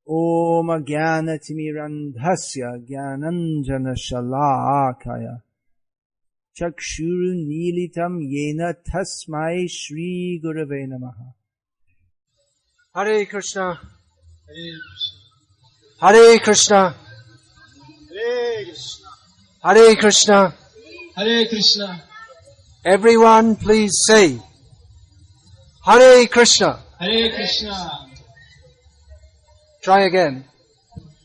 Om Jnanatimirandhasya Jnananjana Shalakaya Chakshuru Nilitam Yena Tasmai Shri Gurave Namaha. Hare Krishna. Hare Krishna. Hare Krishna. Hare Krishna. Hare Krishna. Everyone please say Hare Krishna. Hare Krishna. Try again.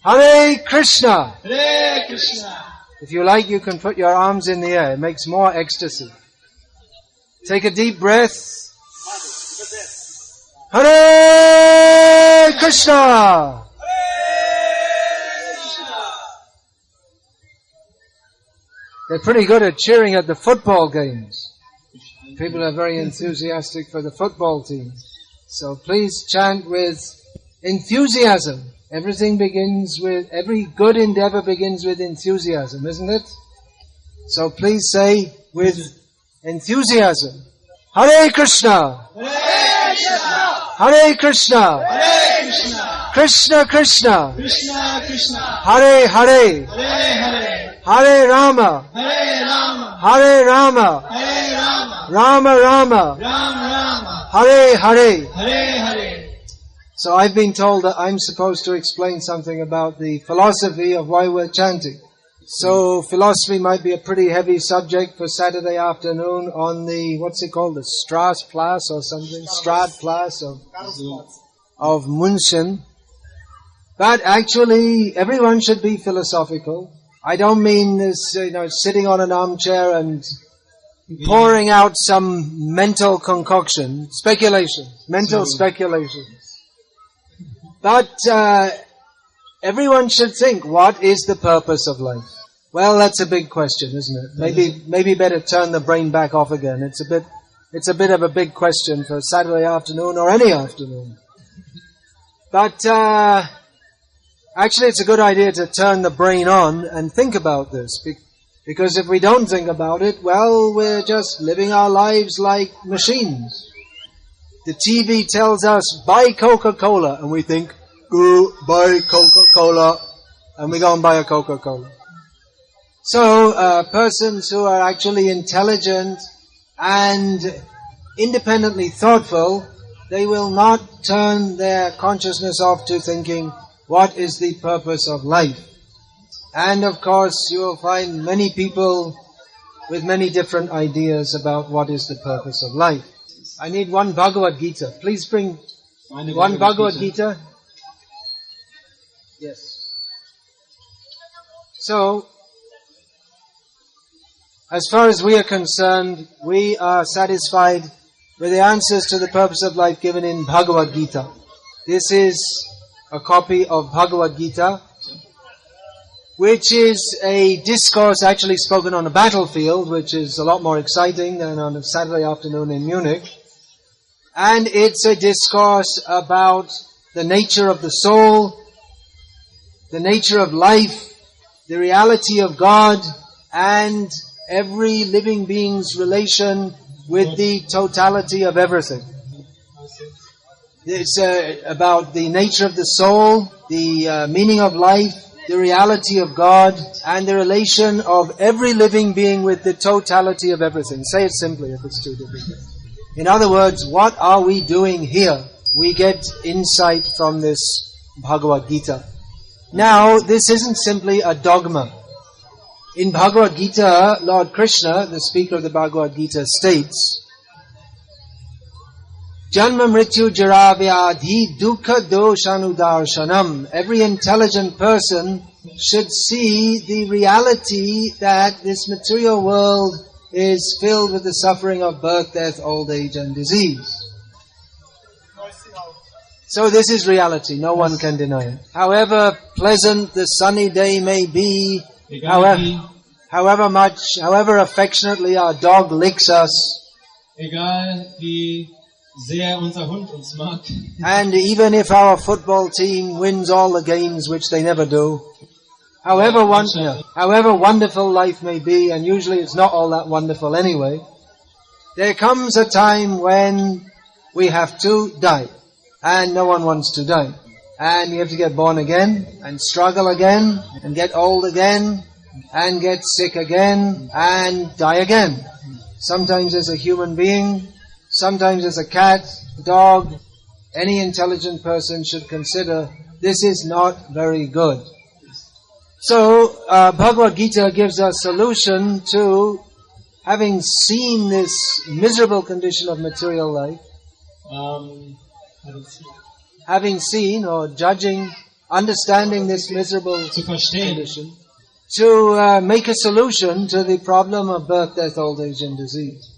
Hare Krishna. Hare Krishna. If you like, you can put your arms in the air. It makes more ecstasy. Take a deep breath. Hare Krishna. They're pretty good at cheering at the football games. People are very enthusiastic for the football team. So please chant with enthusiasm. Every good endeavor begins with enthusiasm, isn't it? So please say with enthusiasm, Hare Krishna! Hare Krishna. Hare Krishna! Hare Krishna. Krishna Krishna! Krishna Krishna. Hare Hare! Hare Hare. Hare Rama! Hare Rama. Hare Rama! Hare Rama. Rama Rama! Ram Rama. Hare Hare! Hare Hare. So I've been told that I'm supposed to explain something about the philosophy of why we're chanting. So philosophy might be a pretty heavy subject for Saturday afternoon on the, what's it called, the Straßplatz or something? Stradtplatz of München. But actually, everyone should be philosophical. I don't mean this, sitting on an armchair and pouring out some mental concoction, mental speculations. But everyone should think, what is the purpose of life? Well, that's a big question, isn't it? Maybe better turn the brain back off again. It's a bit of a big question for Saturday afternoon or any afternoon. But actually, it's a good idea to turn the brain on and think about this. Because if we don't think about it, well, we're just living our lives like machines. The TV tells us, buy Coca-Cola, and we think, go buy Coca-Cola, and we go and buy a Coca-Cola. So, persons who are actually intelligent and independently thoughtful, they will not turn their consciousness off to thinking, what is the purpose of life? And of course, you will find many people with many different ideas about what is the purpose of life. I need one Bhagavad Gita. Please bring one Bhagavad Gita. Yes. So, as far as we are concerned, we are satisfied with the answers to the purpose of life given in Bhagavad Gita. This is a copy of Bhagavad Gita, which is a discourse actually spoken on a battlefield, which is a lot more exciting than on a Saturday afternoon in Munich. And it's a discourse about the nature of the soul, the nature of life, the reality of God, and every living being's relation with the totality of everything. It's about the nature of the soul, the meaning of life, the reality of God, and the relation of every living being with the totality of everything. Say it simply if it's too difficult. In other words, what are we doing here? We get insight from this Bhagavad Gita. Now, this isn't simply a dogma. In Bhagavad Gita, Lord Krishna, the speaker of the Bhagavad Gita, states, Janma mrityu jara vyadhi dukkha doshanudarshanam. Every intelligent person should see the reality that this material world is filled with the suffering of birth, death, old age and disease. So this is reality, no one can deny it. However pleasant the sunny day may be, however affectionately our dog licks us, egal wie sehr unser Hund uns mag, and even if our football team wins all the games, which they never do, however wonderful life may be, and usually it's not all that wonderful anyway, there comes a time when we have to die, and no one wants to die. and you have to get born again, and struggle again, and get old again, and get sick again, and die again. Sometimes as a human being, sometimes as a cat, dog. Any intelligent person should consider this is not very good. So, Bhagavad Gita gives a solution to having seen this miserable condition of material life, having seen or judging, understanding this miserable condition, to make a solution to the problem of birth, death, old age and disease.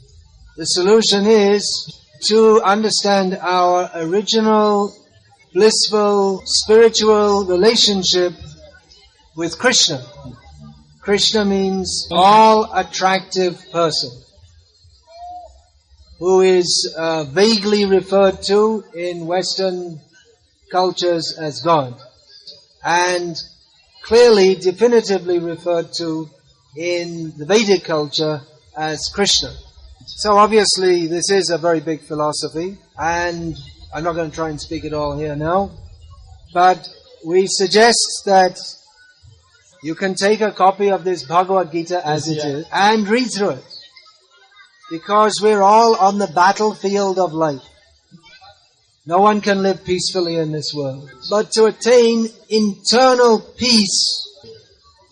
The solution is to understand our original, blissful, spiritual relationship with Krishna. Krishna means all-attractive person, who is vaguely referred to in Western cultures as God, and clearly, definitively referred to in the Vedic culture as Krishna. So obviously this is a very big philosophy, and I'm not going to try and speak it all here now, but we suggest that you can take a copy of this Bhagavad Gita as it is and read through it, because we're all on the battlefield of life. No one can live peacefully in this world. But to attain internal peace,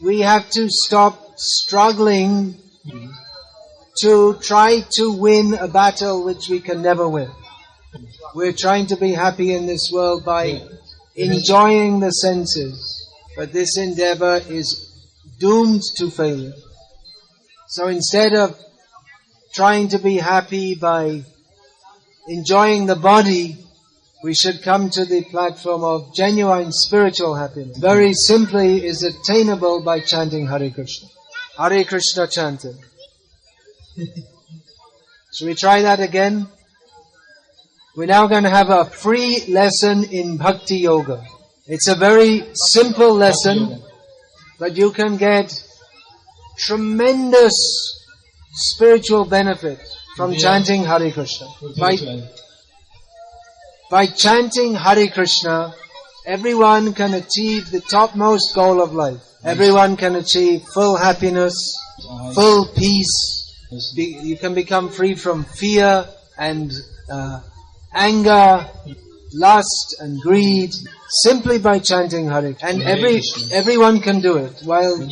we have to stop struggling to try to win a battle which we can never win. We're trying to be happy in this world by enjoying the senses, but this endeavor is doomed to failure. So instead of trying to be happy by enjoying the body, we should come to the platform of genuine spiritual happiness. Very simply is attainable by chanting Hare Krishna. Hare Krishna chanting. Should we try that again? We're now going to have a free lesson in Bhakti Yoga. It's a very simple lesson, but you can get tremendous spiritual benefit from chanting Hare Krishna. By chanting Hare Krishna, everyone can achieve the topmost goal of life. Everyone can achieve full happiness, full peace. You can become free from fear and anger, lust and greed, simply by chanting Hare. And everyone can do it. While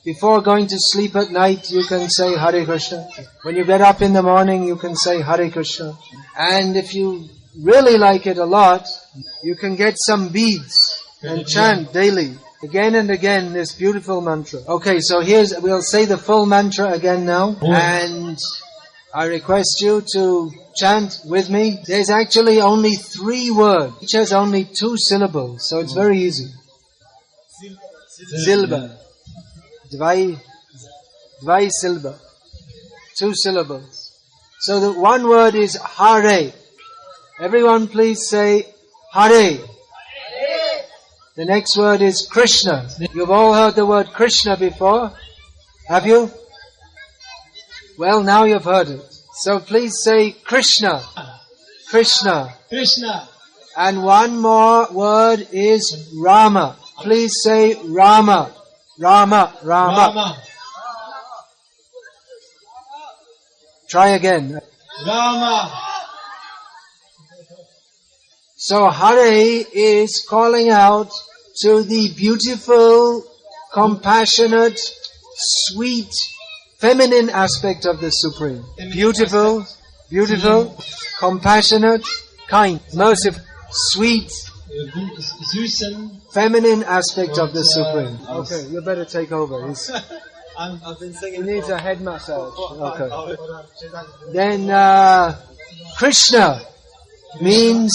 before going to sleep at night, you can say Hare Krishna. When you get up in the morning, you can say Hare Krishna. And if you really like it a lot, you can get some beads and chant daily, again and again, this beautiful mantra. Okay, so we'll say the full mantra again now, and I request you to chant with me. There's actually only 3 words. Each has only 2 syllables, so it's very easy. Silba. Dvai silba. 2 syllables. So the one word is Hare. Everyone please say Hare. The next word is Krishna. You've all heard the word Krishna before, have you? Well, now you've heard it. So please say Krishna. Krishna. Krishna. And one more word is Rama. Please say Rama. Rama. Rama. Rama. Try again. Rama. So Hare is calling out to the beautiful, compassionate, sweet, feminine aspect of the Supreme. Beautiful, compassionate, kind, merciful, sweet, feminine aspect of the Supreme. Okay, you better take over. I've been singing. He needs a head massage. Okay. Then Krishna means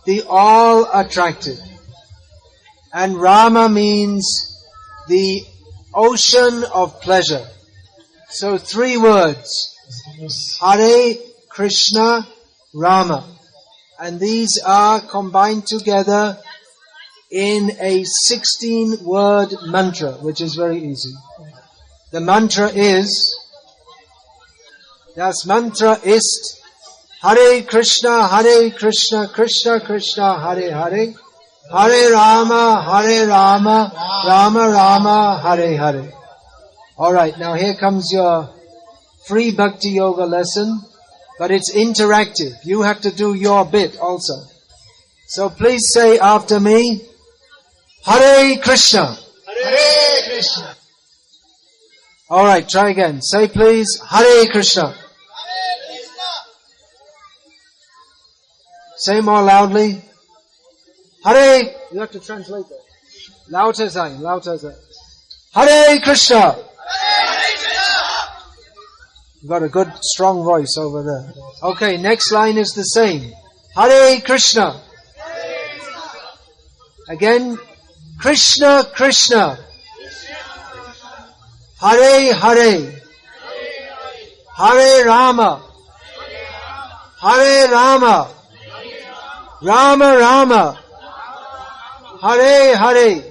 the all-attractive. And Rama means the ocean of pleasure. So 3 words. Hare, Krishna, Rama. And these are combined together in a 16-word mantra, which is very easy. The mantra is, das Mantra ist Hare Krishna, Krishna Krishna, Hare Hare, Hare Rama, Rama Rama, Hare Hare. Alright, now here comes your free Bhakti Yoga lesson, but it's interactive. You have to do your bit also. So please say after me, Hare Krishna. Hare Krishna. Alright, try again. Say please, Hare Krishna. Say more loudly. Hare, you have to translate that. Lauter sein, lauter sein. Hare Krishna. You've got a good, strong voice over there. Okay, next line is the same. Hare Krishna. Again, Krishna, Krishna. Hare Hare. Hare Rama. Hare Rama. Rama Rama. Hare Hare.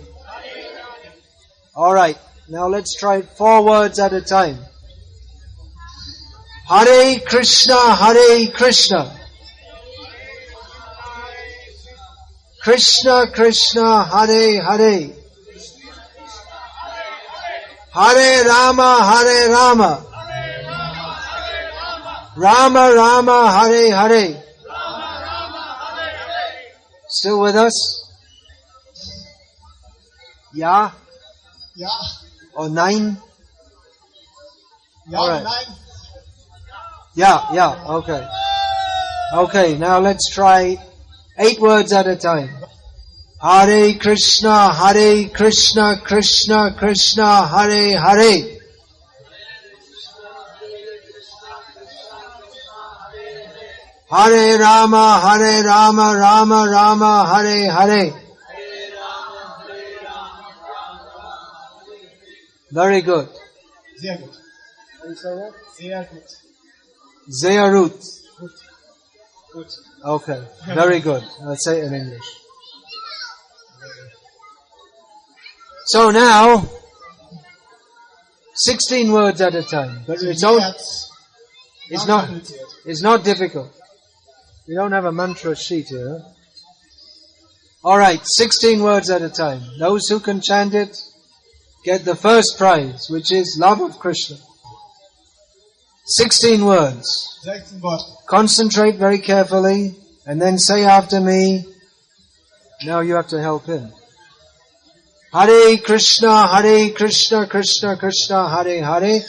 Alright, now let's try it 4 words at a time. Hare Krishna, Hare Krishna. Krishna Krishna, Hare Hare. Hare Rama, Hare Rama. Rama Rama, Hare Hare. Still with us? Yeah? Ja. Or nein? Ja, Alright. nein. Yeah, okay. Okay, now let's try 8 words at a time. Hare Krishna, Krishna Krishna, Hare Hare. Hare Rama, Rama Rama, Hare Hare. Very good. Sehr gut. Can you say that? Sehr gut. Zearut. Gut. Gut. Okay, very good. I'll say it in English. So now, 16 words at a time. But it's not difficult. We don't have a mantra sheet here. Alright, 16 words at a time. Those who can chant it get the first prize, which is love of Krishna. 16 words. 16 Worte. Concentrate very carefully and then say after me. Now you have to help him. Hare Krishna, Krishna Krishna, Hare Hare.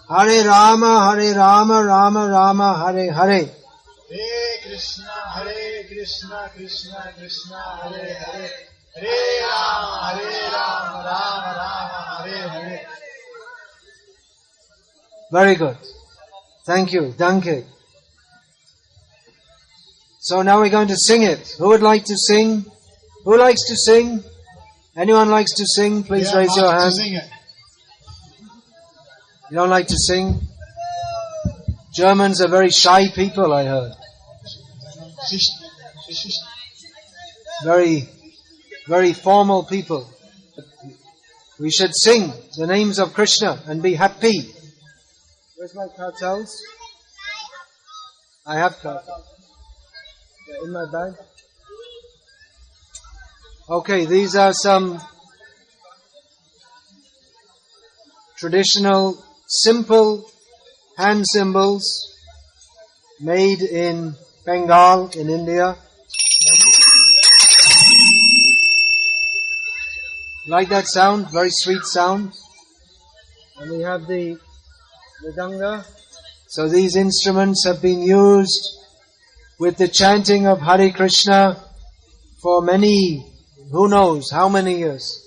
Hare Rama, Rama Rama, Hare Hare. Hare Krishna, Krishna Krishna, Hare Hare. Hare Rama, Rama Rama, Hare Hare. Very good. Thank you. Danke. So now we're going to sing it. Who would like to sing? Who likes to sing? Anyone likes to sing? Please Wer raise your mag hand. zu singen? You don't like to sing? Germans are very shy people, I heard. Very, very formal people. We should sing the names of Krishna and be happy. Where's my cartels? I have cartels. In my bag. Okay, these are some traditional, simple hand symbols made in Bengal, in India. Like that sound? Very sweet sound. And we have the mridanga. So these instruments have been used with the chanting of Hare Krishna for many, who knows how many years.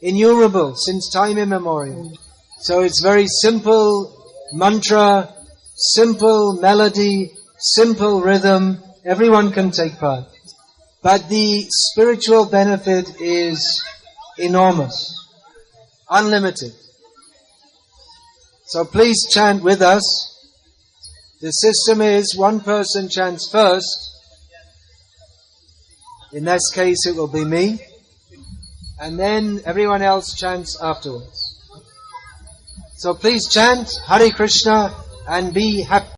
Innumerable, since time immemorial. So it's very simple mantra, simple melody, simple rhythm. Everyone can take part. But the spiritual benefit is enormous, unlimited. So please chant with us. The system is one person chants first. In this case it will be me. And then everyone else chants afterwards. So please chant Hare Krishna and be happy.